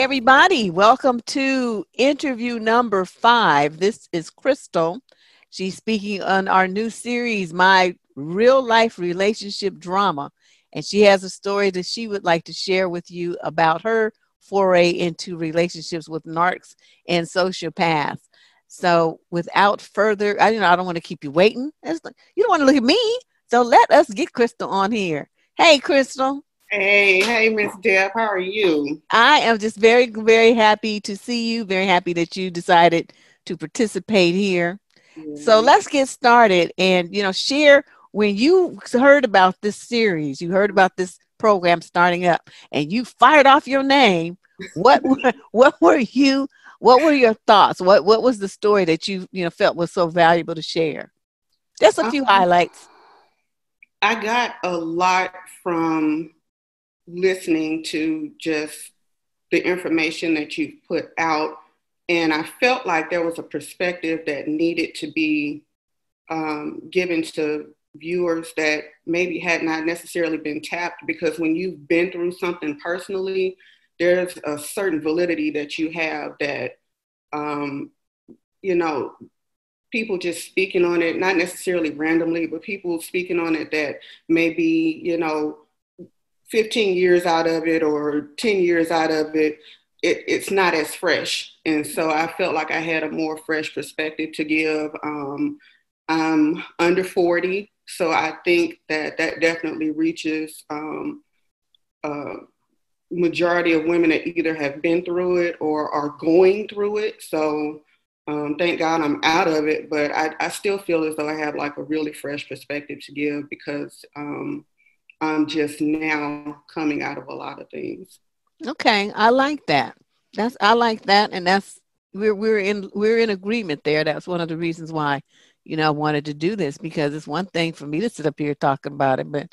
everybody. Welcome to interview number 5. This is Crystal. She's speaking on our new series, My Real Life Relationship Drama. And she has a story that she would like to share with you about her foray into relationships with narcs and sociopaths. So without further, I don't want to keep you waiting. You don't want to look at me. So let us get Crystal on here. Hey, Crystal. Hey, Miss Deb, how are you? I am just very, very happy to see you. Very happy that you decided to participate here. So Yeah. let's get started and, share when you heard about this series, you heard about this program starting up and you fired off your name. What were your thoughts? What was the story that you felt was so valuable to share? Just a few highlights. I got a lot from listening to just the information that you've put out. And I felt like there was a perspective that needed to be given to viewers that maybe had not necessarily been tapped, because when you've been through something personally, there's a certain validity that you have that, people just speaking on it, not necessarily randomly, but people speaking on it that maybe, 15 years out of it or 10 years out of it, it's not as fresh. And so I felt like I had a more fresh perspective to give. I'm under 40, so I think that definitely reaches majority of women that either have been through it or are going through it. So thank God I'm out of it, but I still feel as though I have like a really fresh perspective to give, because I'm just now coming out of a lot of things. Okay, I like that. I like that, and that's we're in agreement there. That's one of the reasons why, I wanted to do this, because it's one thing for me to sit up here talking about it, but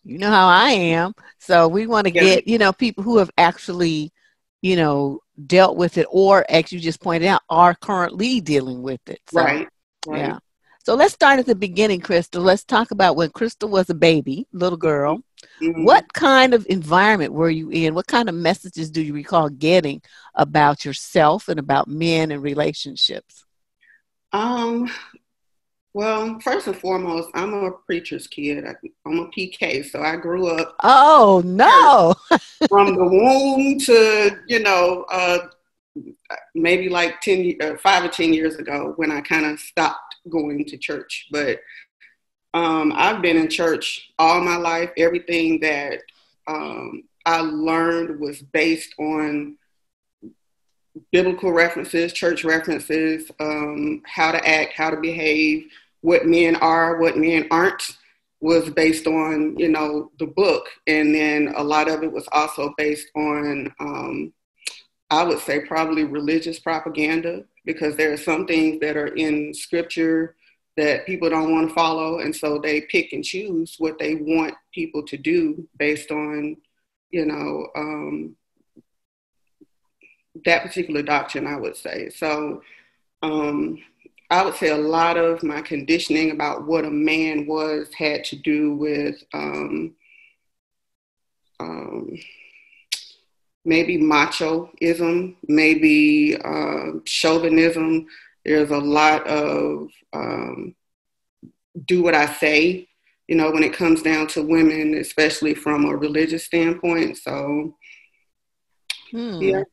you know how I am. So we want to Yeah. get, people who have actually, dealt with it, or as you just pointed out, are currently dealing with it. So, Right. yeah. So let's start at the beginning, Crystal. Let's talk about when Crystal was a baby, little girl. Mm-hmm. What kind of environment were you in? What kind of messages do you recall getting about yourself and about men and relationships? Well, first and foremost, I'm a preacher's kid. I'm a PK, so I grew up Oh, no. from the womb to, maybe like 5 or 10 years ago when I kind of stopped going to church. But I've been in church all my life. Everything that I learned was based on biblical references, church references, how to act, how to behave, what men are, what men aren't, was based on, the book. And then a lot of it was also based on, I would say probably religious propaganda, because there are some things that are in scripture that people don't want to follow. And so they pick and choose what they want people to do based on, that particular doctrine, I would say. So I would say a lot of my conditioning about what a man was had to do with maybe machoism, maybe chauvinism. There's a lot of do what I say, when it comes down to women, especially from a religious standpoint. So, yeah.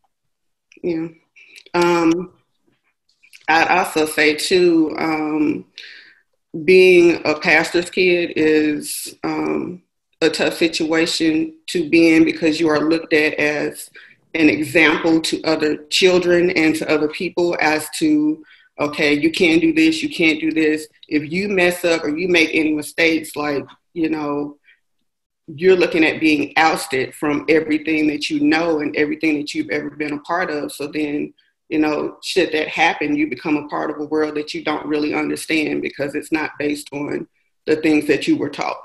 I'd also say too, being a pastor's kid is a tough situation to be in, because you are looked at as an example to other children and to other people as to, okay, you can't do this, you can't do this. If you mess up or you make any mistakes, like, you're looking at being ousted from everything that you know and everything that you've ever been a part of. So then, should that happen, you become a part of a world that you don't really understand, because it's not based on the things that you were taught.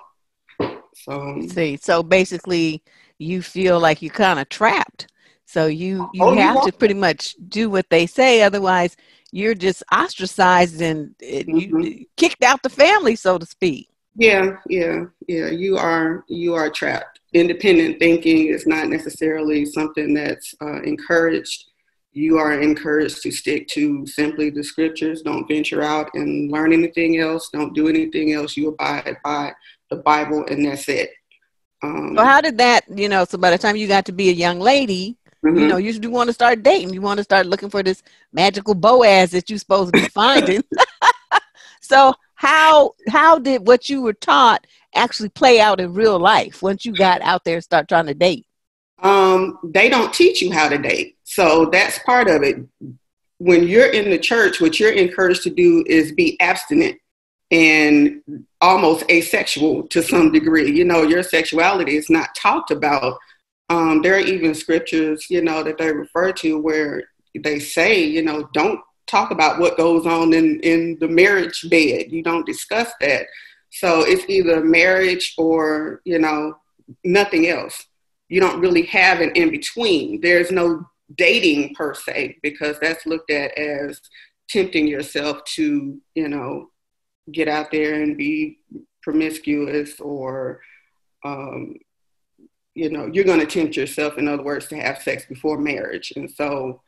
So, See, so basically you feel like you're kind of trapped. So you have to pretty much do what they say. Otherwise, you're just ostracized and you kicked out the family, so to speak. Yeah. You are trapped. independent thinking is not necessarily something that's encouraged. You are encouraged to stick to simply the scriptures. Don't venture out and learn anything else. Don't do anything else. You abide by the Bible, and that's it. So how did that, so by the time you got to be a young lady, Mm-hmm. you want to start dating. You want to start looking for this magical Boaz that you're supposed to be finding. So how did what you were taught actually play out in real life once you got out there and start trying to date? They don't teach you how to date. So that's part of it. When you're in the church, what you're encouraged to do is be abstinent and almost asexual to some degree. Your sexuality is not talked about. There are even scriptures, that they refer to where they say, don't talk about what goes on in the marriage bed. You don't discuss that. So it's either marriage or, nothing else. You don't really have an in-between. There's no dating per se, because that's looked at as tempting yourself to, get out there and be promiscuous, or, you're going to tempt yourself, in other words, to have sex before marriage. And so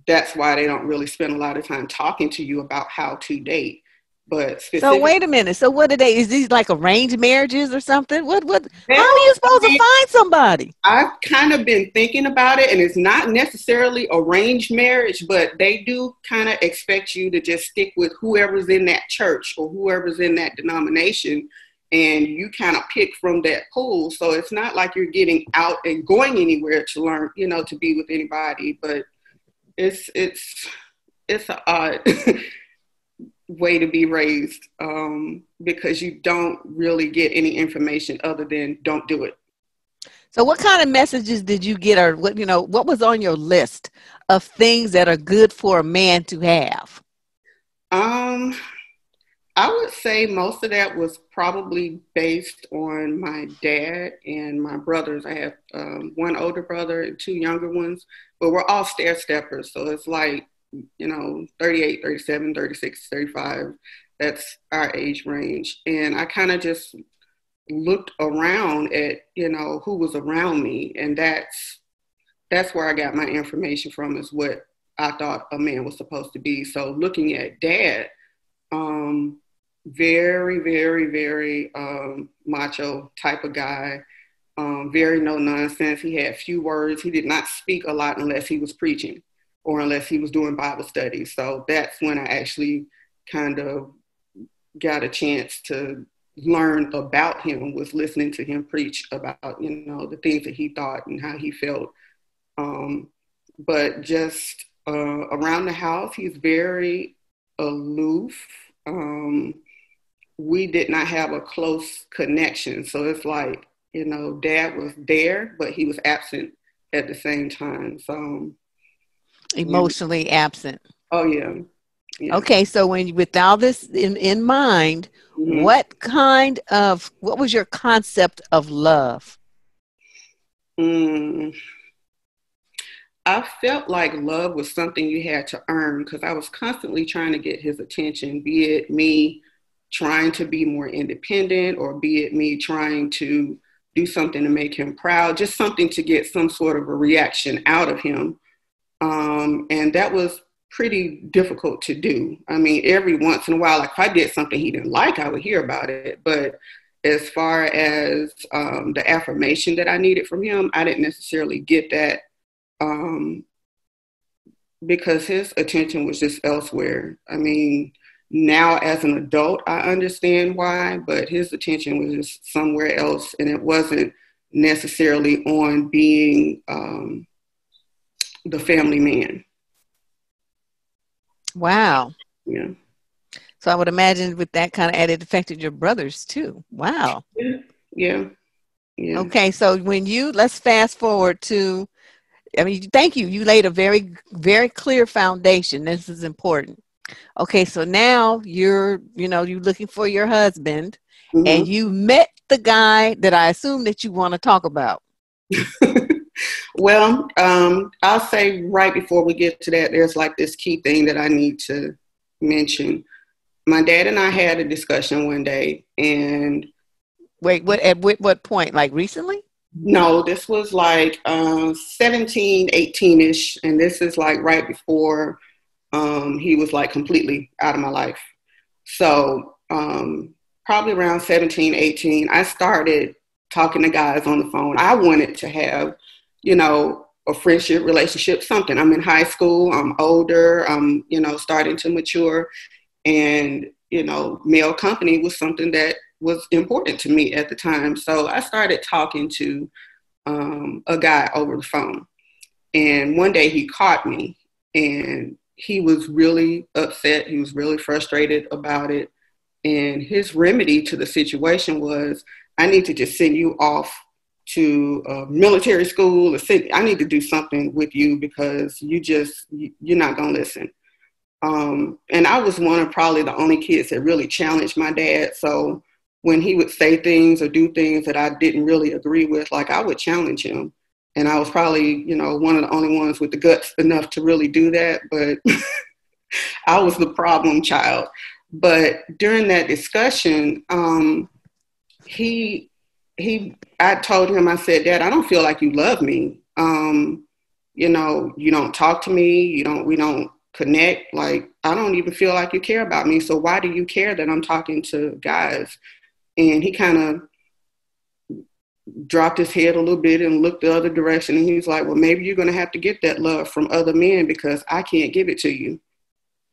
that's why they don't really spend a lot of time talking to you about how to date. But So wait a minute. So what is these like arranged marriages or something? How are you supposed to find somebody? I've kind of been thinking about it, and it's not necessarily arranged marriage, but they do kind of expect you to just stick with whoever's in that church or whoever's in that denomination, and you kind of pick from that pool. So it's not like you're getting out and going anywhere to learn, to be with anybody, but it's an odd way to be raised, because you don't really get any information other than don't do it. So what kind of messages did you get, or what was on your list of things that are good for a man to have? I would say most of that was probably based on my dad and my brothers. I have one older brother and two younger ones, but we're all stair steppers. So it's like, 38, 37, 36, 35. That's our age range. And I kind of just looked around at, who was around me. And that's where I got my information from, is what I thought a man was supposed to be. So looking at dad, very, very, very macho type of guy, very no nonsense. He had few words. He did not speak a lot unless he was preaching or unless he was doing Bible studies. So that's when I actually kind of got a chance to learn about him, was listening to him preach about, the things that he thought and how he felt. But just around the house, he's very aloof. We did not have a close connection. So it's like, dad was there, but he was absent at the same time. So emotionally absent. Oh, yeah. Yeah. Okay, so with all this in mind, Mm-hmm. what was your concept of love? I felt like love was something you had to earn, because I was constantly trying to get his attention, be it me trying to be more independent, or be it me trying to do something to make him proud, just something to get some sort of a reaction out of him. And that was pretty difficult to do. I mean, every once in a while, like if I did something he didn't like, I would hear about it. But as far as the affirmation that I needed from him, I didn't necessarily get that, because his attention was just elsewhere. I mean, now as an adult, I understand why, but his attention was just somewhere else, and it wasn't necessarily on being the family man. Wow. Yeah. So I would imagine with that kind of added affected your brothers too. Wow. Yeah. Yeah. Okay. So let's fast forward to, thank you. You laid a very, very clear foundation. This is important. Okay. So now you're looking for your husband, Mm-hmm. and you met the guy that I assume that you want to talk about. Well, I'll say right before we get to that, there's like this key thing that I need to mention. My dad and I had a discussion one day, and wait, at what point? Like recently? No, this was like 17, 18-ish. And this is like right before he was like completely out of my life. So probably around 17, 18, I started talking to guys on the phone. I wanted to have, you know, a friendship, relationship, something. I'm in high school. I'm older. I'm, you know, starting to mature. And, you know, male company was something that was important to me at the time. So I started talking to a guy over the phone. And one day he caught me and he was really upset. He was really frustrated about it. And his remedy to the situation was, I need to just send you off to military school. I need to do something with you because you're not going to listen. And I was one of probably the only kids that really challenged my dad. So when he would say things or do things that I didn't really agree with, like I would challenge him. And I was probably, you know, one of the only ones with the guts enough to really do that. But I was the problem child. But during that discussion, I told him, I said, Dad, I don't feel like you love me. You know, you don't talk to me. We don't connect. Like, I don't even feel like you care about me. So why do you care that I'm talking to guys? And he kind of dropped his head a little bit and looked the other direction. And he was like, well, maybe you're going to have to get that love from other men because I can't give it to you.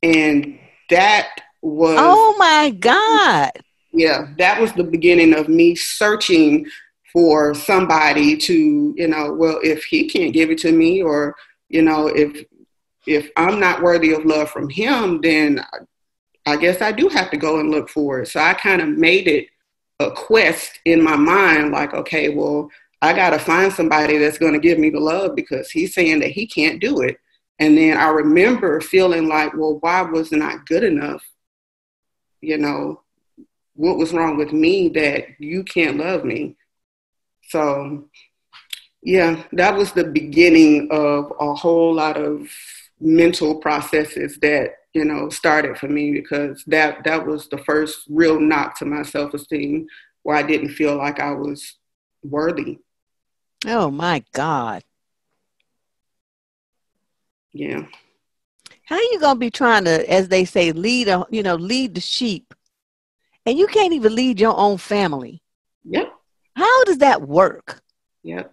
And that was, oh my God. Yeah, that was the beginning of me searching for somebody to, you know, well, if he can't give it to me, or, you know, if I'm not worthy of love from him, then I guess I do have to go and look for it. So I kind of made it a quest in my mind, like, okay, well, I got to find somebody that's going to give me the love because he's saying that he can't do it. And then I remember feeling like, well, why wasn't I good enough? You know, what was wrong with me that you can't love me? So, yeah, that was the beginning of a whole lot of mental processes that, you know, started for me, because that was the first real knock to my self-esteem, where I didn't feel like I was worthy. Oh my God. Yeah. How you gonna be trying to, as they say, lead the sheep, and you can't even lead your own family? Yep. How does that work? Yep.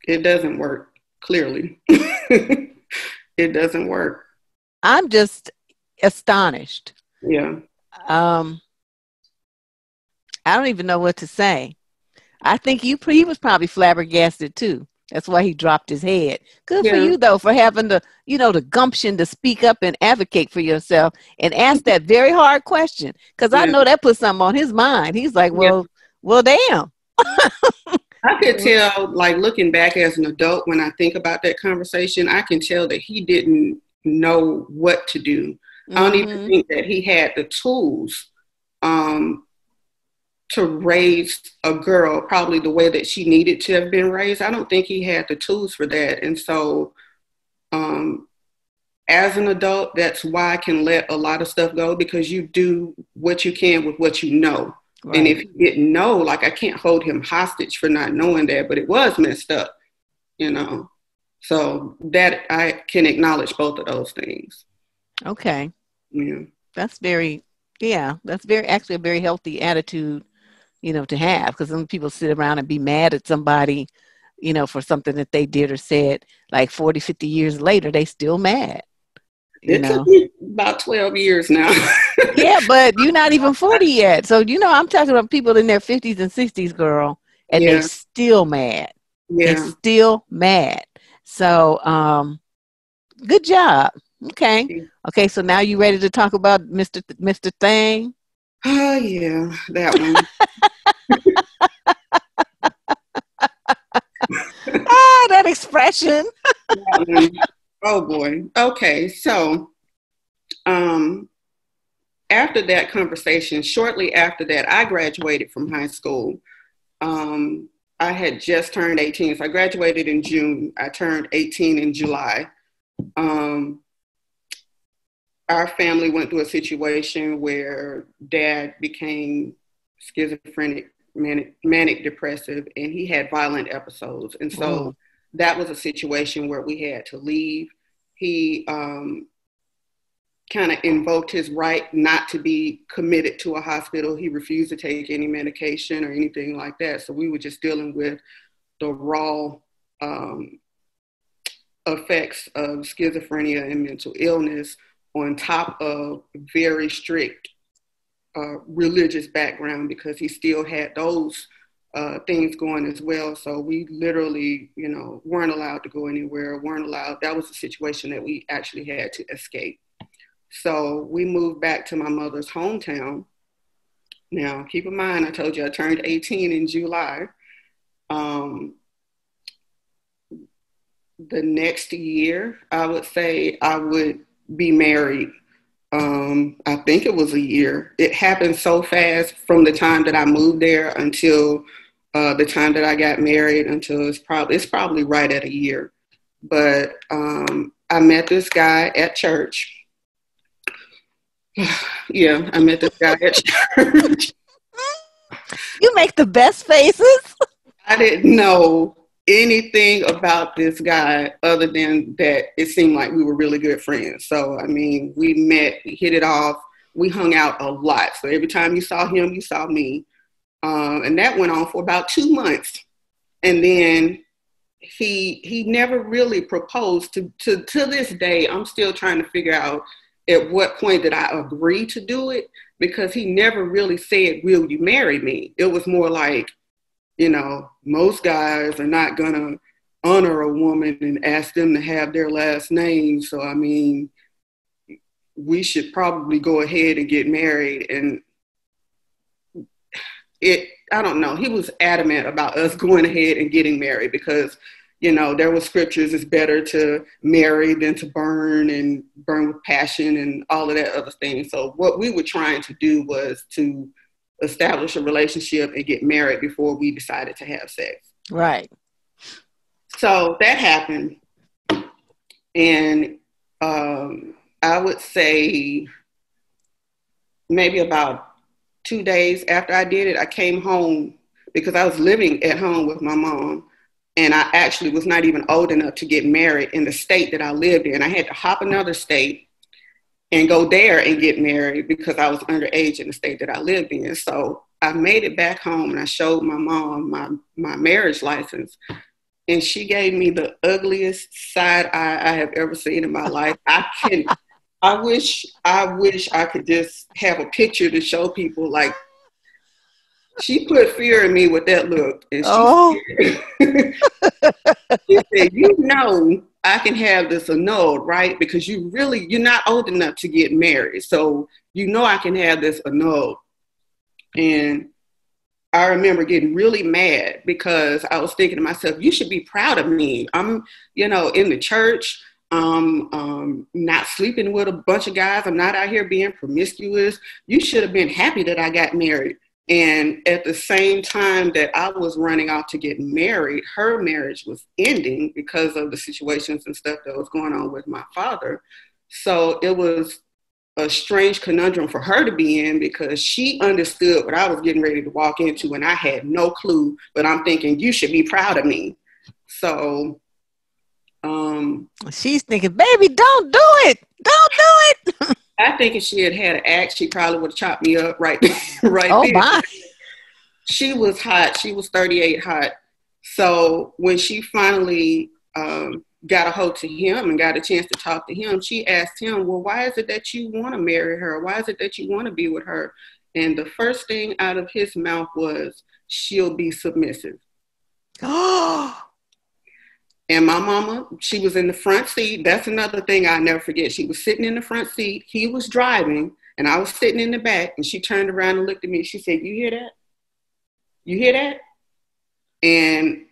It doesn't work, clearly. It doesn't work. I'm just astonished. Yeah. Um, I don't even know what to say. I think he was probably flabbergasted too. That's why he dropped his head. Good for Yeah. you though, for having the gumption to speak up and advocate for yourself and ask that very hard question. Because I Yeah. know that put something on his mind. He's like, Yeah. well, damn. I could tell, like looking back as an adult, when I think about that conversation, I can tell that he didn't know what to do. I don't even Mm-hmm. think that he had the tools um, to raise a girl probably the way that she needed to have been raised. I don't think he had the tools for that. And so um, as an adult, that's why I can let a lot of stuff go, because you do what you can with what you know. And if Right. he didn't know, like I can't hold him hostage for not knowing that, but it was messed up, you know. So that I can acknowledge both of those things. Okay. Yeah. That's very, yeah, that's very actually a very healthy attitude, to have, because some people sit around and be mad at somebody, for something that they did or said, like 40, 50 years later, they still mad, you It took know. me about 12 years now. Yeah, but you're not even 40 yet. So, I'm talking about people in their 50s and 60s, girl, and they Yeah. still mad. They Yeah. still mad. So, good job. Okay. Okay, so now you ready to talk about Mr. Thing? Oh, yeah, that one. Ah, that expression. That one. Oh, boy. Okay, so um, after that conversation, shortly after that, I graduated from high school. Um, I had just turned 18. So I graduated in June. I turned 18 in July. Um, our family went through a situation where dad became schizophrenic manic depressive, and he had violent episodes. And so that was a situation where we had to leave. He kind of invoked his right not to be committed to a hospital. He refused to take any medication or anything like that. So we were just dealing with the raw effects of schizophrenia and mental illness on top of very strict religious background, because he still had those things going as well. So we literally, weren't allowed to go anywhere, that was a situation that we actually had to escape. So we moved back to my mother's hometown. Now, keep in mind, I told you I turned 18 in July. The next year, I would say I would be married. I think it was a year. It happened so fast from the time that I moved there until the time that I got married, until it's probably right at a year. But I met this guy at church. Yeah, I met this guy at church. You make the best faces. I didn't know anything about this guy other than that it seemed like we were really good friends. So, I mean, we met, we hit it off, we hung out a lot. So every time you saw him, you saw me. And that went on for about 2 months. And then he never really proposed. To this day, I'm still trying to figure out at what point did I agree to do it, because he never really said, will you marry me? It was more like, most guys are not going to honor a woman and ask them to have their last name. So, I mean, we should probably go ahead and get married. And I don't know, he was adamant about us going ahead and getting married because, there were scriptures, it's better to marry than to burn, and burn with passion and all of that other thing. So what we were trying to do was to establish a relationship and get married before we decided to have sex. Right. So that happened. And I would say maybe about 2 days after I did it, I came home because I was living at home with my mom. And I actually was not even old enough to get married in the state that I lived in. I had to hop another state and go there and get married because I was underage in the state that I lived in. So I made it back home and I showed my mom my marriage license. And she gave me the ugliest side eye I have ever seen in my life. I wish I could just have a picture to show people. Like, she put fear in me with that look. And she said, I can have this annulled, right? Because you're not old enough to get married. So, I can have this annulled. And I remember getting really mad because I was thinking to myself, you should be proud of me. I'm, in the church. Not sleeping with a bunch of guys. I'm not out here being promiscuous. You should have been happy that I got married. And at the same time that I was running off to get married, her marriage was ending because of the situations and stuff that was going on with my father. So it was a strange conundrum for her to be in because she understood what I was getting ready to walk into and I had no clue, but I'm thinking, you should be proud of me. So she's thinking, baby, don't do it. Don't do it. I think if she had an axe, she probably would have chopped me up right there. My. She was hot. She was 38 hot. So when she finally got a hold to him and got a chance to talk to him, she asked him, well, why is it that you want to marry her? Why is it that you want to be with her? And the first thing out of his mouth was, she'll be submissive. And my mama, she was in the front seat. That's another thing I never forget. She was sitting in the front seat. He was driving, and I was sitting in the back. And she turned around and looked at me. She said, you hear that? You hear that? And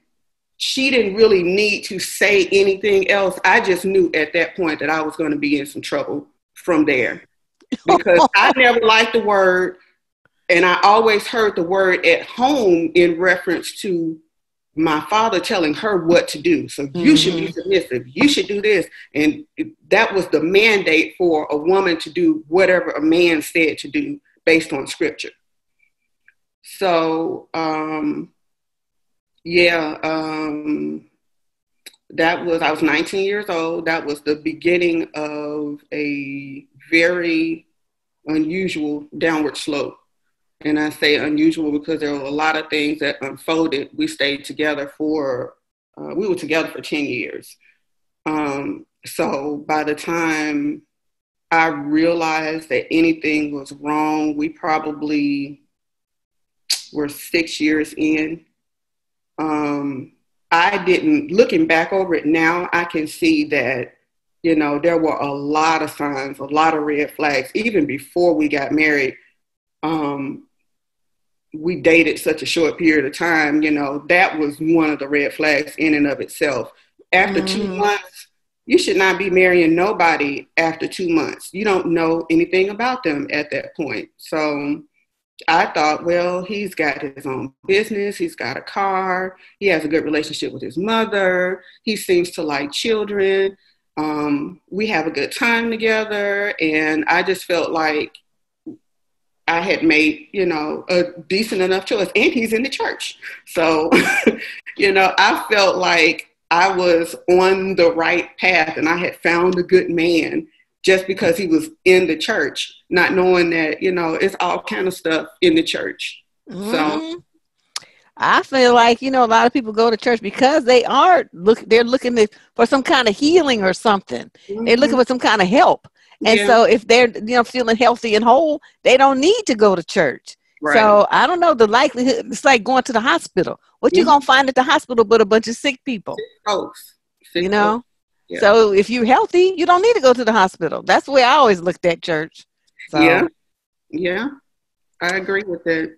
she didn't really need to say anything else. I just knew at that point that I was going to be in some trouble from there. Because I never liked the word. And I always heard the word at home in reference to my father telling her what to do. So you should be submissive. You should do this. And that was the mandate for a woman to do whatever a man said to do based on scripture. So, yeah, I was 19 years old. That was the beginning of a very unusual downward slope. And I say unusual because there were a lot of things that unfolded. We were together for 10 years. So by the time I realized that anything was wrong, we probably were 6 years in. Looking back over it now, I can see that, there were a lot of signs, a lot of red flags. Even before we got married, we dated such a short period of time, that was one of the red flags in and of itself. After 2 months, you should not be marrying nobody after 2 months. You don't know anything about them at that point. So I thought, well, he's got his own business. He's got a car. He has a good relationship with his mother. He seems to like children. We have a good time together. And I just felt like I had made, a decent enough choice. And he's in the church. So, I felt like I was on the right path and I had found a good man just because he was in the church, not knowing that, it's all kind of stuff in the church. So I feel like, a lot of people go to church because they're looking for some kind of healing or something. They're looking for some kind of help. And so if they're, feeling healthy and whole, they don't need to go to church. Right. So I don't know the likelihood. It's like going to the hospital. What you going to find at the hospital but a bunch of sick people? Sick folks. Yeah. So if you're healthy, you don't need to go to the hospital. That's the way I always looked at church. So. Yeah. I agree with that.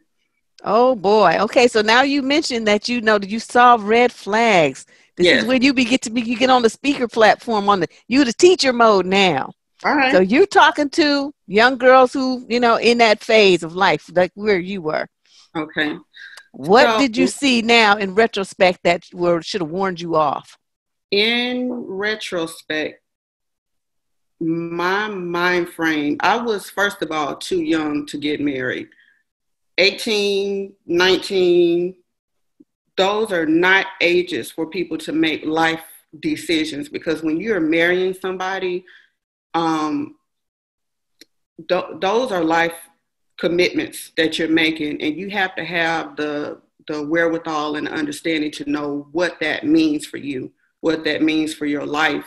Oh boy. Okay. So now you mentioned that you saw red flags. This is when you get on the speaker platform you the teacher mode now. All right. So you're talking to young girls who, in that phase of life, like where you were. Okay. What did you see now in retrospect that should have warned you off? In retrospect, my mind frame, I was, first of all, too young to get married. 18, 19, those are not ages for people to make life decisions, because when you're marrying somebody, those are life commitments that you're making, and you have to have the wherewithal and understanding to know what that means for you, what that means for your life.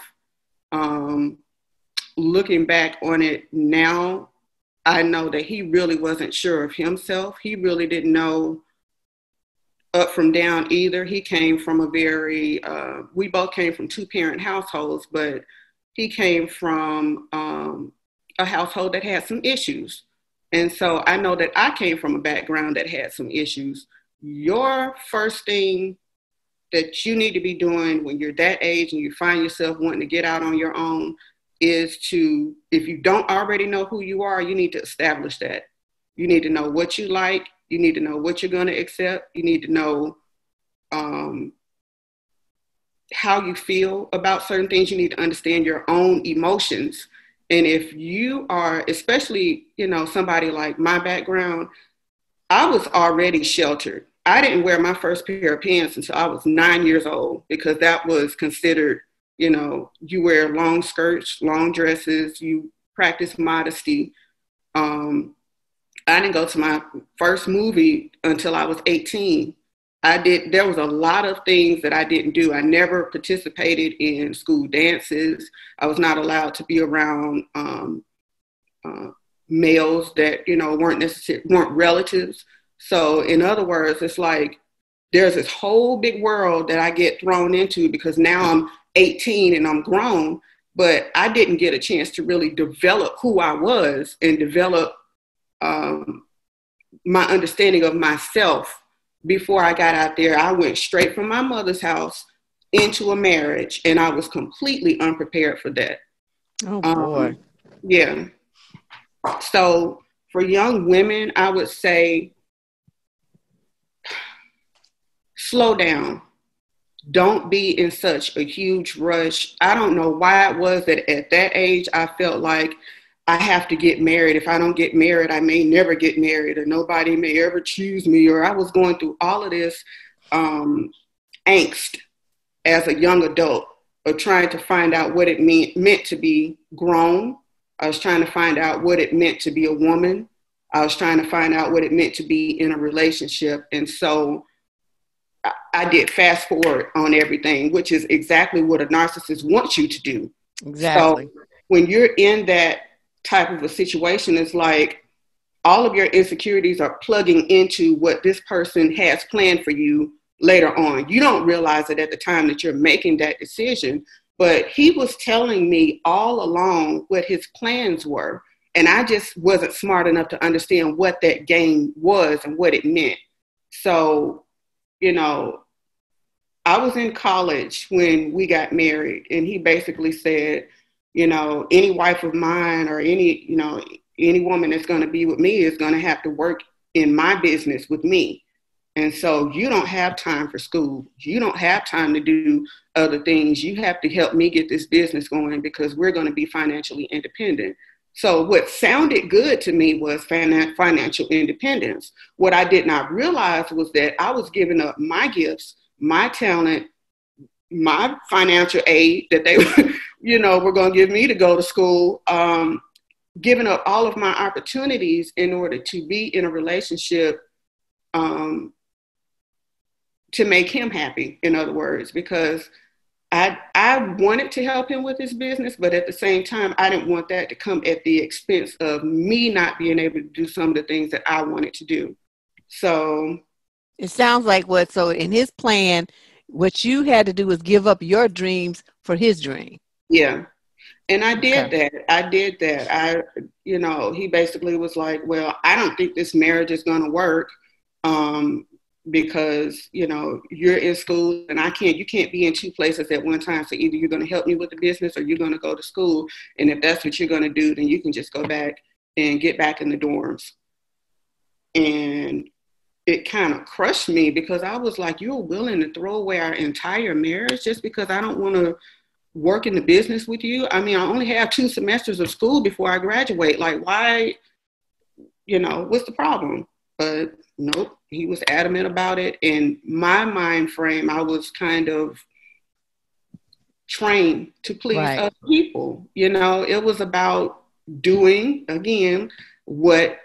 Looking back on it now, I know that he really wasn't sure of himself. He really didn't know up from down either. He came from we both came from 2-parent households, but he came from a household that had some issues. And so I know that I came from a background that had some issues. Your first thing that you need to be doing when you're that age and you find yourself wanting to get out on your own is to, if you don't already know who you are, you need to establish that. You need to know what you like. You need to know what you're going to accept. You need to know how you feel about certain things. You need to understand your own emotions. And if you are, especially, somebody like my background, I was already sheltered. I didn't wear my first pair of pants until I was 9 years old, because that was considered, you wear long skirts, long dresses, you practice modesty. I didn't go to my first movie until I was 18. There was a lot of things that I didn't do. I never participated in school dances. I was not allowed to be around males that, weren't relatives. So in other words, it's like there's this whole big world that I get thrown into, because now I'm 18 and I'm grown, but I didn't get a chance to really develop who I was and develop my understanding of myself. Before I got out there, I went straight from my mother's house into a marriage, and I was completely unprepared for that. Oh, boy. Yeah. So for young women, I would say, slow down. Don't be in such a huge rush. I don't know why it was that at that age, I felt like I have to get married. If I don't get married, I may never get married, or nobody may ever choose me. Or I was going through all of this angst as a young adult of trying to find out what it meant to be grown. I was trying to find out what it meant to be a woman. I was trying to find out what it meant to be in a relationship. And so I did fast forward on everything, which is exactly what a narcissist wants you to do. Exactly. So when you're in that type of a situation, it's like all of your insecurities are plugging into what this person has planned for you later on. You don't realize it at the time that you're making that decision, but he was telling me all along what his plans were. And I just wasn't smart enough to understand what that game was and what it meant. So, you know, I was in college when we got married, and he basically said, you know, any wife of mine or any woman that's going to be with me is going to have to work in my business with me. And so you don't have time for school. You don't have time to do other things. You have to help me get this business going because we're going to be financially independent. So what sounded good to me was financial independence. What I did not realize was that I was giving up my gifts, my talent, my financial aid that they were going to give me to go to school, giving up all of my opportunities in order to be in a relationship to make him happy, in other words, because I wanted to help him with his business, but at the same time, I didn't want that to come at the expense of me not being able to do some of the things that I wanted to do. So it sounds like so in his plan, what you had to do was give up your dreams for his dream. Yeah. And I did that. He basically was like, well, I don't think this marriage is going to work because, you're in school and you can't be in two places at one time. So either you're going to help me with the business or you're going to go to school. And if that's what you're going to do, then you can just go back and get back in the dorms. And it kind of crushed me because I was like, you're willing to throw away our entire marriage just because I don't want to work in the business with you? I mean, I only have 2 semesters of school before I graduate. Like, why, what's the problem? But nope, he was adamant about it. And my mind frame, I was kind of trained to please other people. It was about doing, again, what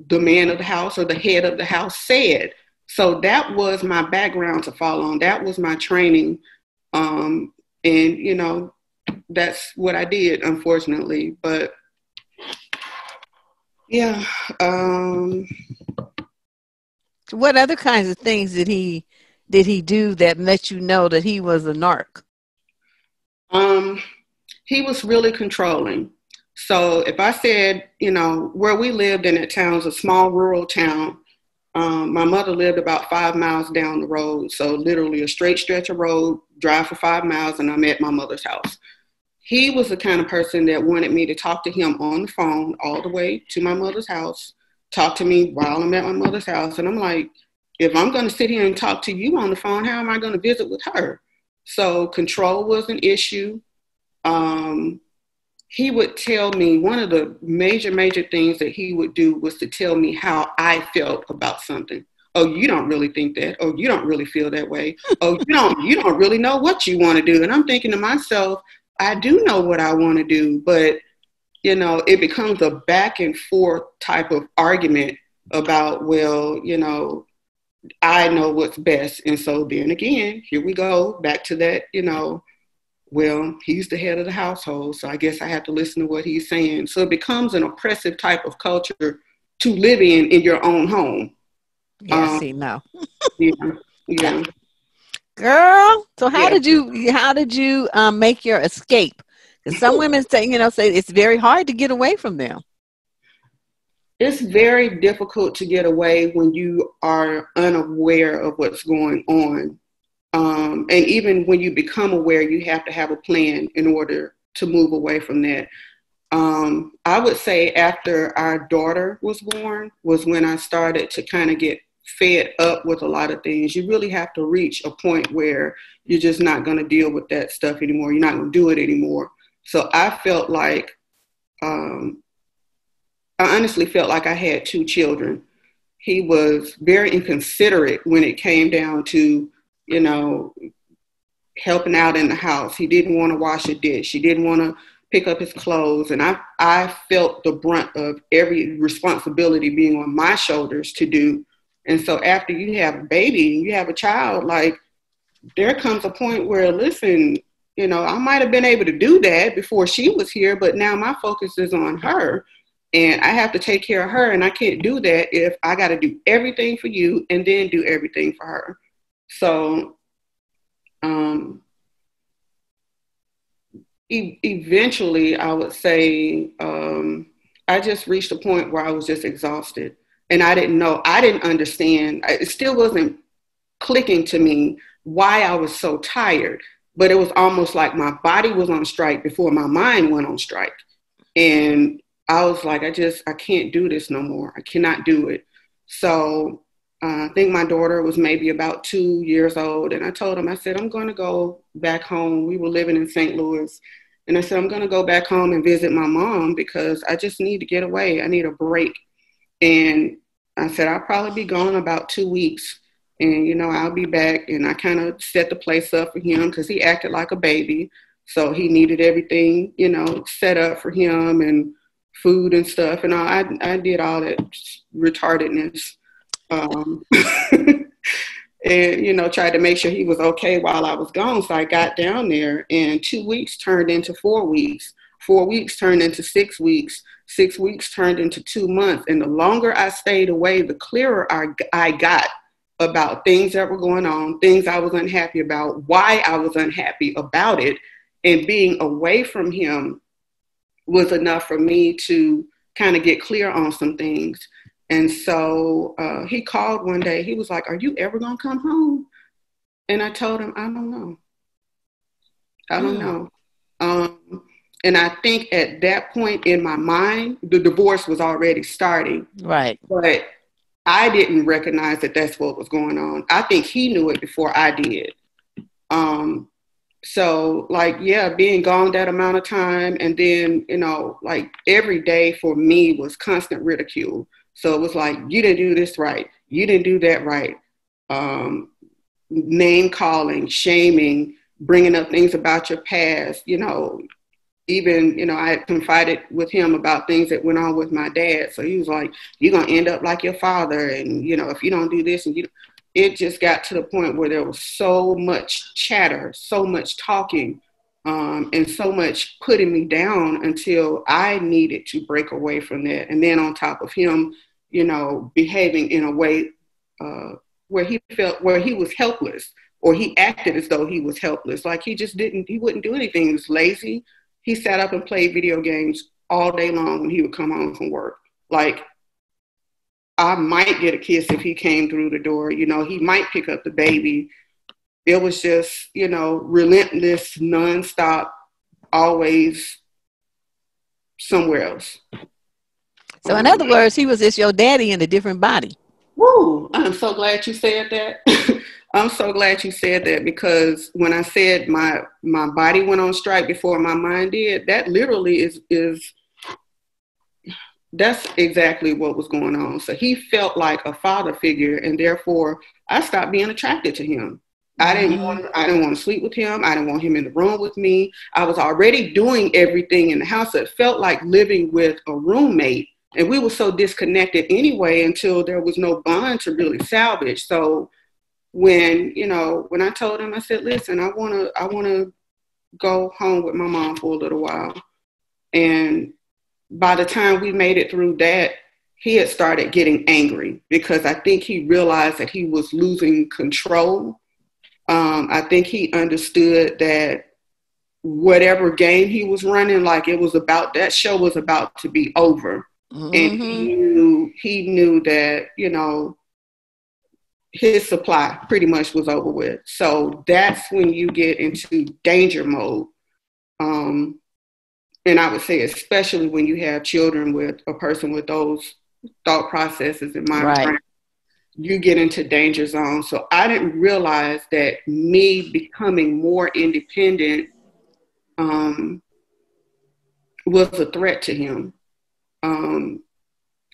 the man of the house or the head of the house said. So that was my background to follow on. That was my training. And, that's what I did, unfortunately. But, yeah. What other kinds of things did he do that let you know that he was a narc? He was really controlling. So if I said, where we lived in that town was a small rural town. My mother lived about 5 miles down the road. So literally a straight stretch of road, drive for 5 miles, and I'm at my mother's house. He was the kind of person that wanted me to talk to him on the phone all the way to my mother's house, talk to me while I'm at my mother's house. And I'm like, if I'm going to sit here and talk to you on the phone, how am I going to visit with her? So control was an issue. He would tell me, one of the major things that he would do was to tell me how I felt about something. Oh, you don't really think that. Oh, you don't really feel that way. Oh, you don't really know what you want to do. And I'm thinking to myself, I do know what I want to do, but it becomes a back and forth type of argument about, well, I know what's best. And so then again, here we go back to that, well, he's the head of the household, so I guess I have to listen to what he's saying. So it becomes an oppressive type of culture to live in your own home. Yeah, no. Yeah. Girl, so how did you make your escape? Because some women say it's very hard to get away from them. It's very difficult to get away when you are unaware of what's going on. And even when you become aware, you have to have a plan in order to move away from that. I would say after our daughter was born was when I started to kind of get fed up with a lot of things. You really have to reach a point where you're just not going to deal with that stuff anymore. You're not going to do it anymore. So I felt like I honestly felt like I had two children. He was very inconsiderate when it came down to, you know, helping out in the house. He didn't want to wash a dish. He didn't want to pick up his clothes. And I felt the brunt of every responsibility being on my shoulders to do. And so after you have a baby and you have a child, like, there comes a point where, listen, you know, I might have been able to do that before she was here, but now my focus is on her. And I have to take care of her. And I can't do that if I got to do everything for you and then do everything for her. So eventually, I would say I just reached a point where I was just exhausted. And I didn't understand. It still wasn't clicking to me why I was so tired. But it was almost like my body was on strike before my mind went on strike. And I was like, I can't do this no more. I cannot do it. So I think my daughter was maybe about 2 years old. And I told him, I said, I'm going to go back home. We were living in St. Louis. And I said, I'm going to go back home and visit my mom because I just need to get away. I need a break. And I said, I'll probably be gone about 2 weeks. And, you know, I'll be back. And I kind of set the place up for him because he acted like a baby. So he needed everything, you know, set up for him and food and stuff. And I did all that retardedness. And, you know, tried to make sure he was okay while I was gone. So I got down there and 2 weeks turned into 4 weeks. 4 weeks turned into 6 weeks. 6 weeks turned into 2 months. And the longer I stayed away, the clearer I got about things that were going on, things I was unhappy about, why I was unhappy about it. And being away from him was enough for me to kind of get clear on some things. And so he called one day. He was like, are you ever going to come home? And I told him, I don't know. I don't know. And I think at that point in my mind, the divorce was already starting. Right. But I didn't recognize that that's what was going on. I think he knew it before I did. So, like, yeah, being gone that amount of time. And then, you know, like every day for me was constant ridicule. So it was like, you didn't do this right. You didn't do that right. Name calling, shaming, bringing up things about your past. You know, even, you know, I had confided with him about things that went on with my dad. So he was like, you're going to end up like your father. And, you know, if you don't do this and it just got to the point where there was so much chatter, so much talking, and so much putting me down until I needed to break away from that. And then on top of him, you know, behaving in a way where he was helpless, or he acted as though he was helpless. Like he wouldn't do anything. He was lazy. He sat up and played video games all day long when he would come home from work. Like, I might get a kiss if he came through the door. You know, he might pick up the baby. It was just, you know, relentless, nonstop, always somewhere else. So in other words, he was just your daddy in a different body. Woo! I'm so glad you said that. I'm so glad you said that, because when I said my body went on strike before my mind did, that literally is that's exactly what was going on. So he felt like a father figure, and therefore I stopped being attracted to him. I didn't want to sleep with him. I didn't want him in the room with me. I was already doing everything in the house. So it felt like living with a roommate. And we were so disconnected anyway until there was no bond to really salvage. So when I told him, I said, listen, I want to go home with my mom for a little while. And by the time we made it through that, he had started getting angry, because I think he realized that he was losing control. I think he understood that whatever game he was running, like that show was about to be over. Mm-hmm. And he knew that, you know, his supply pretty much was over with. So that's when you get into danger mode. And I would say, especially when you have children with a person with those thought processes in mind, right, you get into danger zone. So I didn't realize that me becoming more independent was a threat to him.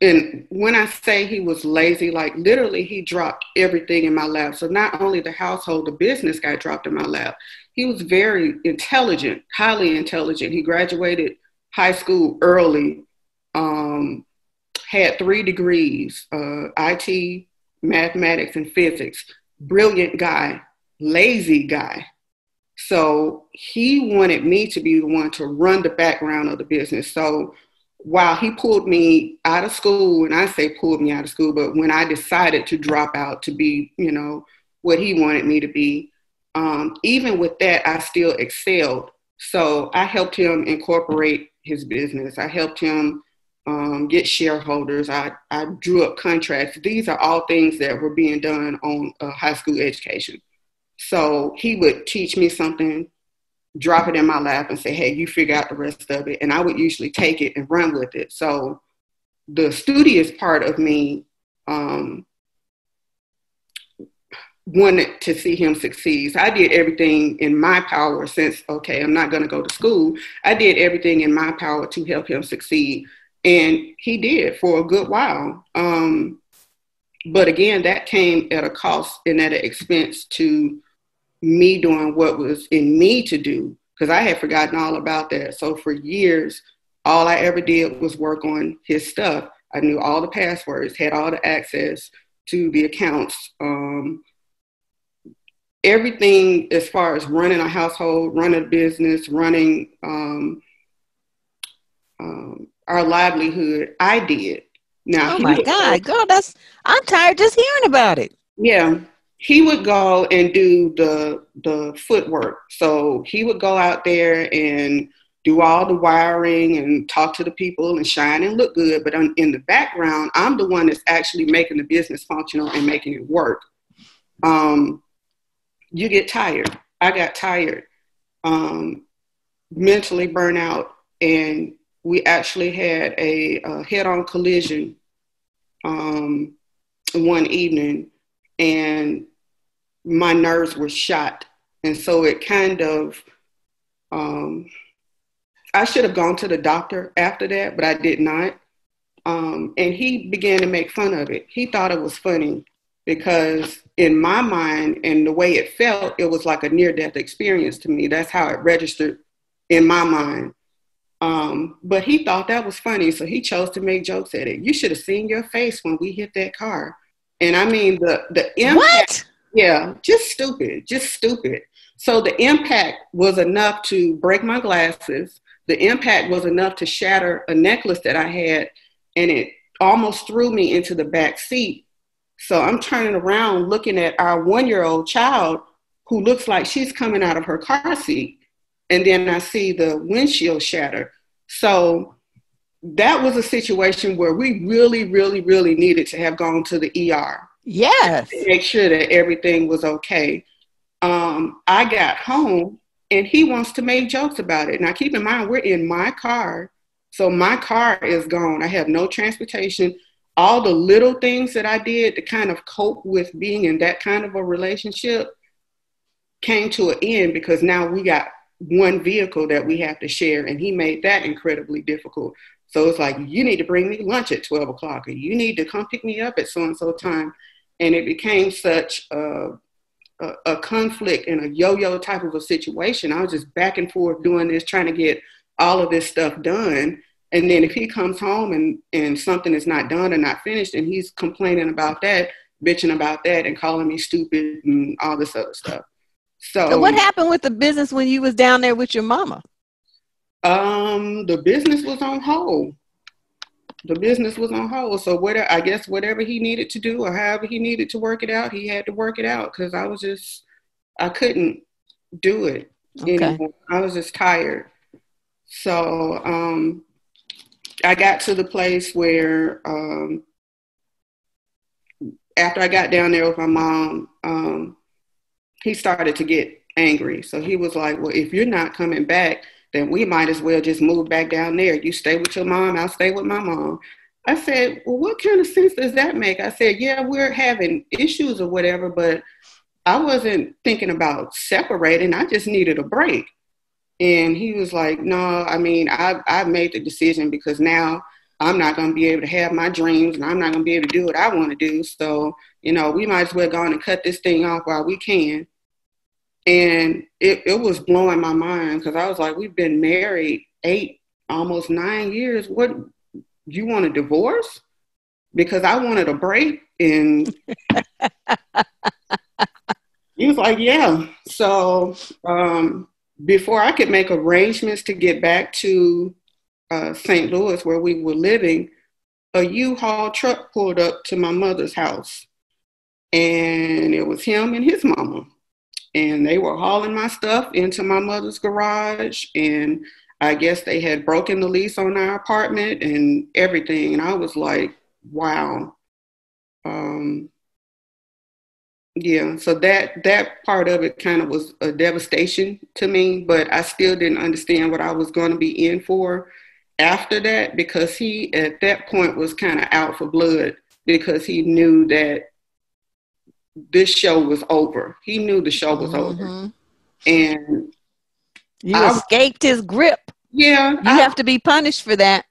And when I say he was lazy, like literally he dropped everything in my lap. So not only the household, the business got dropped in my lap. He was very intelligent, highly intelligent. He graduated high school early, had 3 degrees, IT, mathematics, and physics. Brilliant guy, lazy guy. So he wanted me to be the one to run the background of the business. So while he pulled me out of school, and I say pulled me out of school, but when I decided to drop out to be, what he wanted me to be, even with that, I still excelled. So I helped him incorporate his business. I helped him get shareholders. I drew up contracts. These are all things that were being done on high school education. So he would teach me something, drop it in my lap and say, hey, you figure out the rest of it. And I would usually take it and run with it. So the studious part of me wanted to see him succeed. So I did everything in my power since, okay, I'm not going to go to school. I did everything in my power to help him succeed. And he did for a good while. But again, that came at a cost and at an expense to me doing what was in me to do, because I had forgotten all about that. So for years, all I ever did was work on his stuff. I knew all the passwords, had all the access to the accounts, everything as far as running a household, running a business, running our livelihood, I did. Now, oh my God, girl, I'm tired just hearing about it. Yeah. He would go and do the footwork. So he would go out there and do all the wiring and talk to the people and shine and look good. But in the background, I'm the one that's actually making the business functional and making it work. You get tired. I got tired, mentally burnt out. And we actually had a head-on collision one evening, and my nerves were shot. And so it kind of, I should have gone to the doctor after that, but I did not. And he began to make fun of it. He thought it was funny because in my mind and the way it felt, it was like a near-death experience to me. That's how it registered in my mind. But he thought that was funny, so he chose to make jokes at it. You should have seen your face when we hit that car. And I mean, the impact. What? Yeah, just stupid. So the impact was enough to break my glasses. The impact was enough to shatter a necklace that I had, and it almost threw me into the back seat. So I'm turning around looking at our 1-year-old child who looks like she's coming out of her car seat. And then I see the windshield shatter. So that was a situation where we really, really, really needed to have gone to the ER. Yes. To make sure that everything was okay. I got home and he wants to make jokes about it. Now keep in mind, we're in my car. So my car is gone. I have no transportation. All the little things that I did to kind of cope with being in that kind of a relationship came to an end because now we got one vehicle that we have to share, and he made that incredibly difficult. So it's like, you need to bring me lunch at 12 o'clock, or you need to come pick me up at so-and-so time. And it became such a conflict and a yo-yo type of a situation. I was just back and forth doing this, trying to get all of this stuff done. And then if he comes home and something is not done or not finished, and he's complaining about that, bitching about that, and calling me stupid and all this other stuff. So what happened with the business when you was down there with your mama? The business was on hold. So I guess whatever he needed to do or however he needed to work it out, he had to work it out, because I couldn't do it anymore. I was just tired. So I got to the place where after I got down there with my mom, he started to get angry. So he was like, well, if you're not coming back, then we might as well just move back down there. You stay with your mom, I'll stay with my mom. I said, well, what kind of sense does that make? I said, yeah, we're having issues or whatever, but I wasn't thinking about separating. I just needed a break. And he was like, no, I mean, I've made the decision because now I'm not going to be able to have my dreams, and I'm not going to be able to do what I want to do. So, we might as well go on and cut this thing off while we can. And it was blowing my mind, because I was like, we've been married 8, almost 9 years. What, you want a divorce? Because I wanted a break. And he was like, yeah. So before I could make arrangements to get back to St. Louis, where we were living, a U-Haul truck pulled up to my mother's house. And it was him and his mama. And they were hauling my stuff into my mother's garage. And I guess they had broken the lease on our apartment and everything. And I was like, wow. Yeah, so that part of it kind of was a devastation to me, but I still didn't understand what I was going to be in for after that, because he at that point was kind of out for blood, because he knew that this show was over. He knew the show was over. And you escaped his grip. Yeah. You have to be punished for that.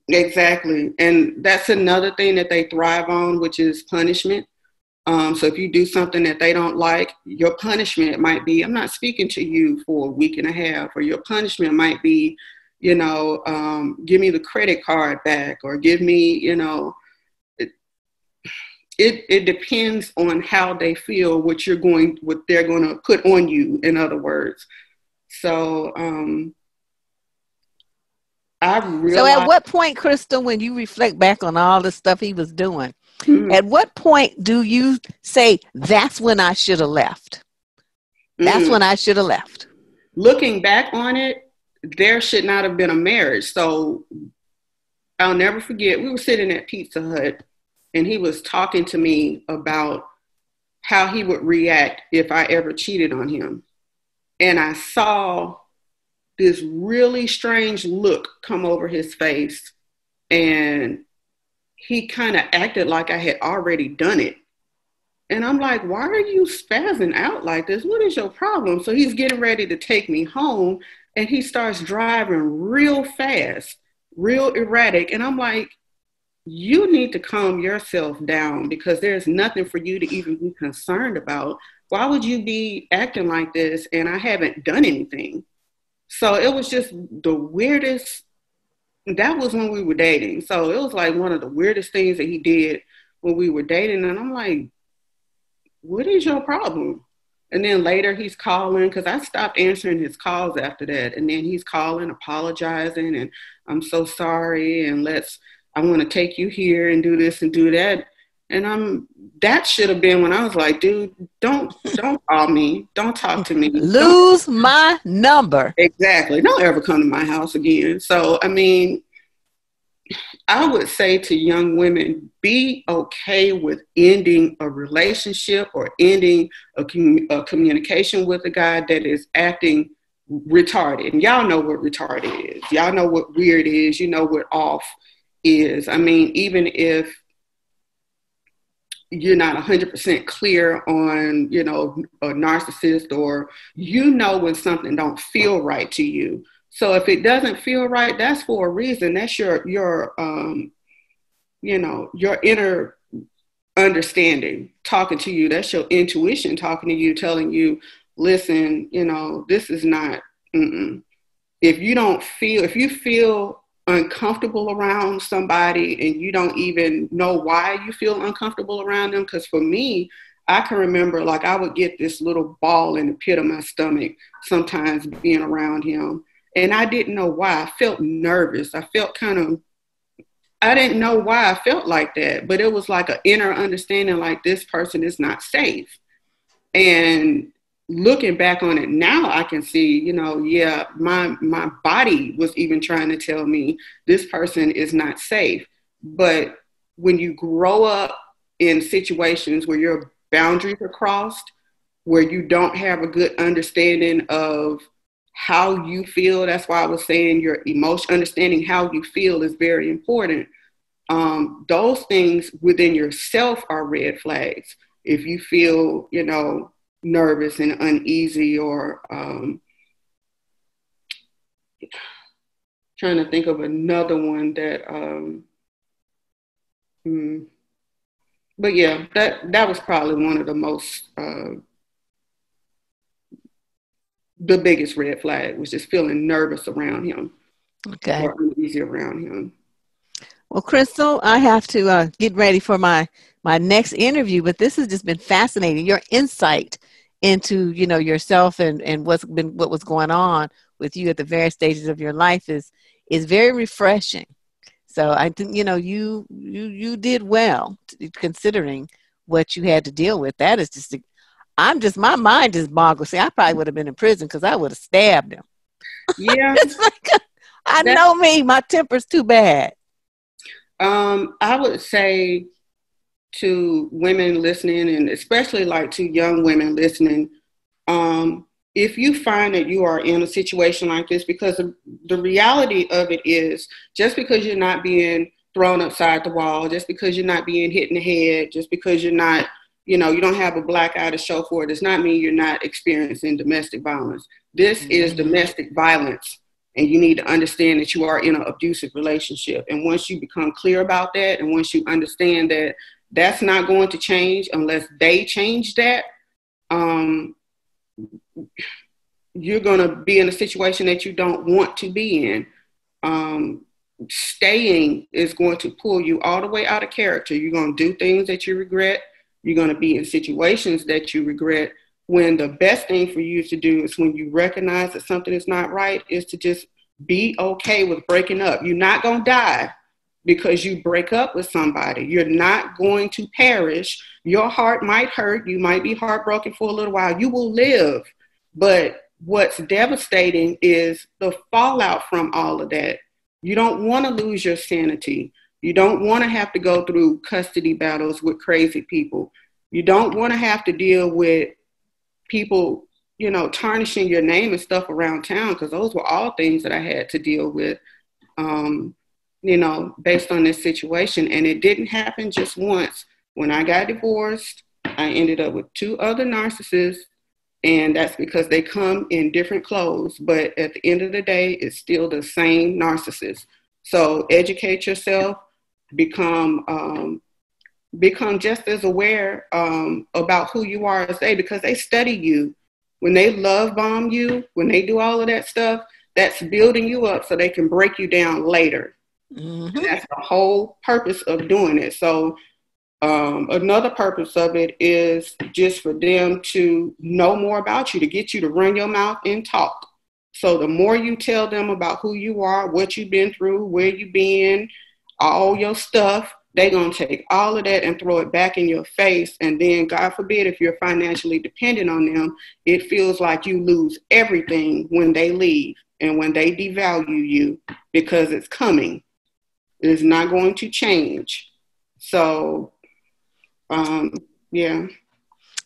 Exactly. And that's another thing that they thrive on, which is punishment. So if you do something that they don't like, your punishment might be, I'm not speaking to you for a week and a half, or your punishment might be, give me the credit card back, or give me, it depends on how they feel, what they're going to put on you, in other words. So, I realized. So at what point, Crystal, when you reflect back on all the stuff he was doing, at what point do you say, that's when I should have left? That's when I should have left. Looking back on it, there should not have been a marriage. So I'll never forget, we were sitting at Pizza Hut, and he was talking to me about how he would react if I ever cheated on him. And I saw this really strange look come over his face, and he kind of acted like I had already done it. And I'm like, why are you spazzing out like this? What is your problem? So he's getting ready to take me home, and he starts driving real fast, real erratic. And I'm like, you need to calm yourself down, because there's nothing for you to even be concerned about. Why would you be acting like this? And I haven't done anything. So it was just the weirdest. That was when we were dating. So it was like one of the weirdest things that he did when we were dating. And I'm like, what is your problem? And then later he's calling, because I stopped answering his calls after that. And then he's calling, apologizing, and I'm so sorry, and I want to take you here and do this and do that. And that should have been when I was like, dude, don't call me. Don't talk to me. Lose my number. Exactly. Don't ever come to my house again. So, I mean, I would say to young women, be okay with ending a relationship or ending a communication with a guy that is acting retarded. And y'all know what retarded is. Y'all know what weird is. You know what off is. I mean, even if you're not 100% clear on, a narcissist, or when something don't feel right to you. So if it doesn't feel right, that's for a reason. That's your inner understanding talking to you. That's your intuition talking to you, telling you, listen, this is not, if you feel uncomfortable around somebody and you don't even know why you feel uncomfortable around them. Because for me, I can remember, like, I would get this little ball in the pit of my stomach sometimes being around him. And I didn't know why. I felt nervous. I didn't know why I felt like that, but it was like an inner understanding, like, this person is not safe. And looking back on it now, I can see, my body was even trying to tell me this person is not safe. But when you grow up in situations where your boundaries are crossed, where you don't have a good understanding of how you feel, that's why I was saying your emotion, understanding how you feel is very important. Those things within yourself are red flags. If you feel, nervous and uneasy, or trying to think of another one that, but yeah, that was probably one of the most, the biggest red flag, was just feeling nervous around him, Okay. or uneasy around him. Well, Crystal, I have to get ready for my next interview, but this has just been fascinating. Your insight into, yourself and what was going on with you at the various stages of your life is very refreshing. So I think, you did well considering what you had to deal with. That is just, my mind is boggling. See, I probably would have been in prison because I would have stabbed him. Yeah. It's like, I know me, my temper's too bad. I would say to women listening, and especially like to young women listening, if you find that you are in a situation like this, because the reality of it is, just because you're not being thrown upside the wall, just because you're not being hit in the head, just because you're not, you don't have a black eye to show for it, does not mean you're not experiencing domestic violence. This is domestic violence. And you need to understand that you are in an abusive relationship. And once you become clear about that, and once you understand that that's not going to change unless they change that, you're going to be in a situation that you don't want to be in. Staying is going to pull you all the way out of character. You're going to do things that you regret. You're going to be in situations that you regret, when the best thing for you to do is, when you recognize that something is not right, is to just be okay with breaking up. You're not going to die because you break up with somebody. You're not going to perish. Your heart might hurt. You might be heartbroken for a little while. You will live. But what's devastating is the fallout from all of that. You don't want to lose your sanity. You don't want to have to go through custody battles with crazy people. You don't want to have to deal with people, tarnishing your name and stuff around town, because those were all things that I had to deal with, based on this situation. And it didn't happen just once. When I got divorced, I ended up with 2 other narcissists, and that's because they come in different clothes. But at the end of the day, it's still the same narcissist. So educate yourself, become just as aware about who you are as they, because they study you. When they love bomb you, when they do all of that stuff, that's building you up so they can break you down later. Mm-hmm. That's the whole purpose of doing it. So another purpose of it is just for them to know more about you, to get you to run your mouth and talk. So the more you tell them about who you are, what you've been through, where you've been, all your stuff, they're going to take all of that and throw it back in your face. And then, God forbid, if you're financially dependent on them, it feels like you lose everything when they leave and when they devalue you, because it's coming. It's not going to change. So, yeah.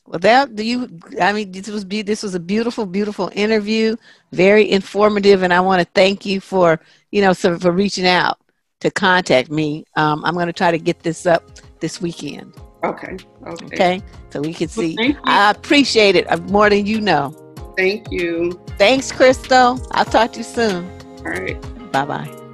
Well, this was a beautiful, beautiful interview, very informative. And I want to thank you for reaching out to contact me. I'm going to try to get this up this weekend. Okay. So we can see. I appreciate it more than you know. Thank you. Thanks, Crystal. I'll talk to you soon. All right. Bye-bye.